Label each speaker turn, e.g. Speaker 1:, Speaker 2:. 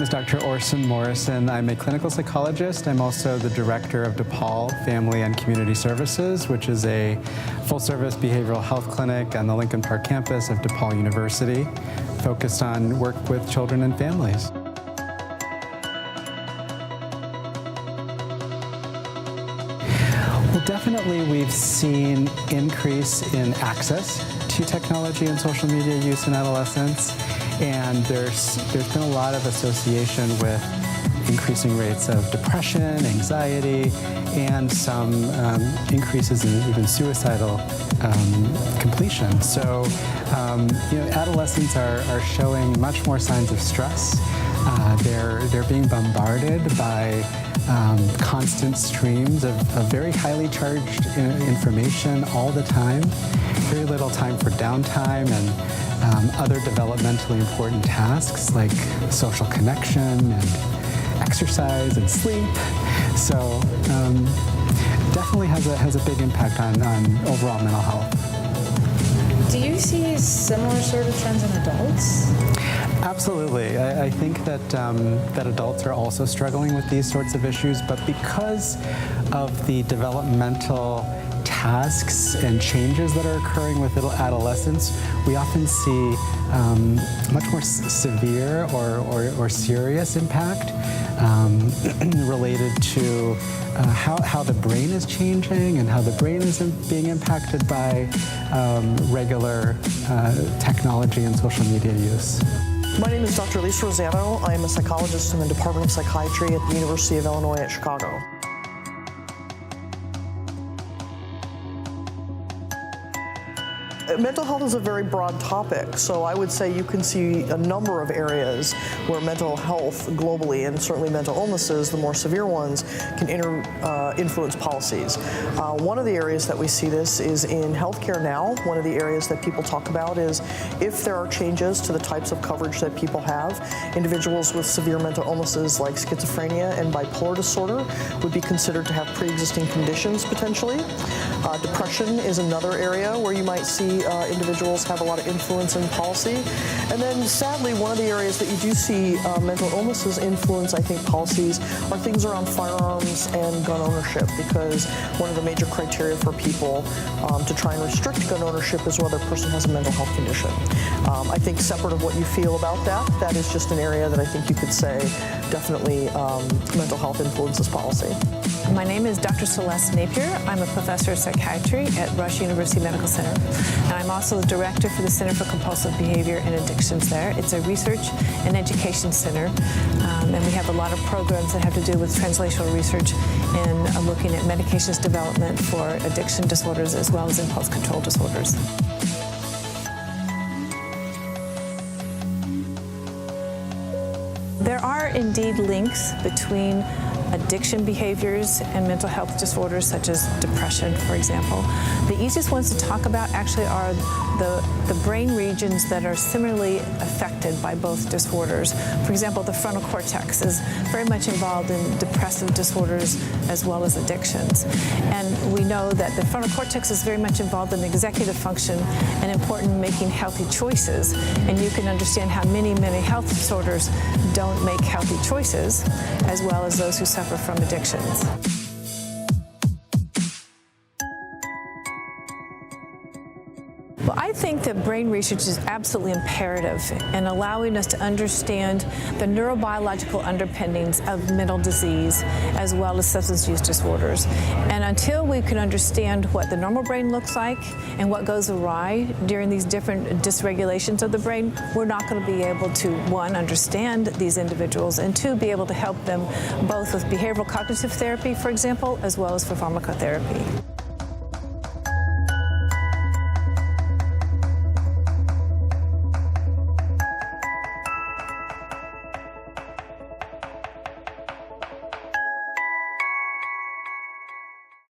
Speaker 1: is Dr. Orson Morrison. I'm a clinical psychologist. I'm also the director of DePaul Family and Community Services, which is a full-service behavioral health clinic on the Lincoln Park campus of DePaul University, focused on work with children and families. Well, definitely we've seen increase in access to technology and social media use in adolescents, and there's been a lot of association with increasing rates of depression, anxiety, and some increases in even suicidal completion. So, adolescents are showing much more signs of stress. They're being bombarded by constant streams of very highly charged information all the time, very little time for downtime and other developmentally important tasks like social connection and exercise and sleep. So definitely has a big impact on overall mental health.
Speaker 2: Do you see similar sort of trends in adults?
Speaker 1: Absolutely. I think that adults are also struggling with these sorts of issues, but because of the developmental tasks and changes that are occurring with adolescents, we often see much more severe or serious impact related to how the brain is changing and how the brain is being impacted by regular technology and social media use.
Speaker 3: My name is Dr. Lisa Rosano. I am a psychologist in the Department of Psychiatry at the University of Illinois at Chicago. Mental health is a very broad topic, so I would say you can see a number of areas where mental health globally, and certainly mental illnesses, the more severe ones, can influence policies. One of the areas that we see this is in healthcare now. One of the areas that people talk about is if there are changes to the types of coverage that people have, individuals with severe mental illnesses like schizophrenia and bipolar disorder would be considered to have pre-existing conditions potentially. Depression is another area where you might see individuals have a lot of influence in policy. And then sadly, one of the areas that you do see mental illnesses influence, I think, policies are things around firearms and gun ownership, because one of the major criteria for people to try and restrict gun ownership is whether a person has a mental health condition. I think separate of what you feel about that is just an area that I think you could say definitely mental health influences policy.
Speaker 4: My name is Dr. Celeste Napier. I'm a professor of psychiatry at Rush University Medical Center, and I'm also the director for the Center for Compulsive Behavior and Addictions there. It's a research and education center, and we have a lot of programs that have to do with translational research and looking at medications development for addiction disorders as well as impulse control disorders. There are indeed links between addiction behaviors and mental health disorders such as depression, for example. The easiest ones to talk about actually are the brain regions that are similarly affected by both disorders. For example, the frontal cortex is very much involved in depressive disorders as well as addictions. And we know that the frontal cortex is very much involved in executive function and important in making healthy choices. And you can understand how many health disorders don't make healthy choices, as well as those who suffer from addictions. Well, I think that brain research is absolutely imperative in allowing us to understand the neurobiological underpinnings of mental disease as well as substance use disorders. And until we can understand what the normal brain looks like and what goes awry during these different dysregulations of the brain, we're not going to be able to, one, understand these individuals, and two, be able to help them both with behavioral cognitive therapy, for example, as well as for pharmacotherapy.